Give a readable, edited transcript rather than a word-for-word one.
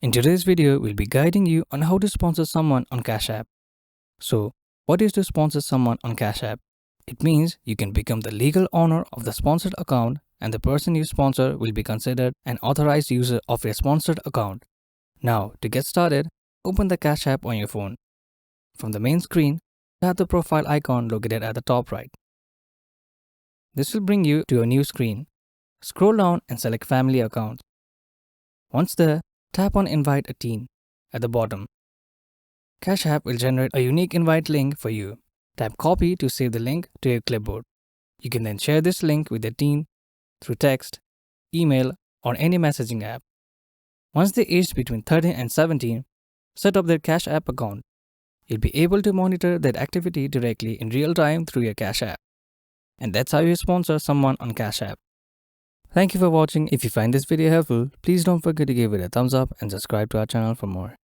In today's video, we'll be guiding you on how to sponsor someone on Cash App. So, what is to sponsor someone on Cash App? It means you can become the legal owner of the sponsored account, and the person you sponsor will be considered an authorized user of your sponsored account. Now, to get started, open the Cash App on your phone. From the main screen, tap the profile icon located at the top right. This will bring you to a new screen. Scroll down and select Family Accounts. Once there, tap on Invite a Teen at the bottom. Cash App will generate a unique invite link for you. Tap Copy to save the link to your clipboard. You can then share this link with your teen through text, email, or any messaging app. Once they age between 13 and 17, set up their Cash App account. You'll be able to monitor their activity directly in real time through your Cash App. And that's how you sponsor someone on Cash App. Thank you for watching. If you find this video helpful, please don't forget to give it a thumbs up and subscribe to our channel for more.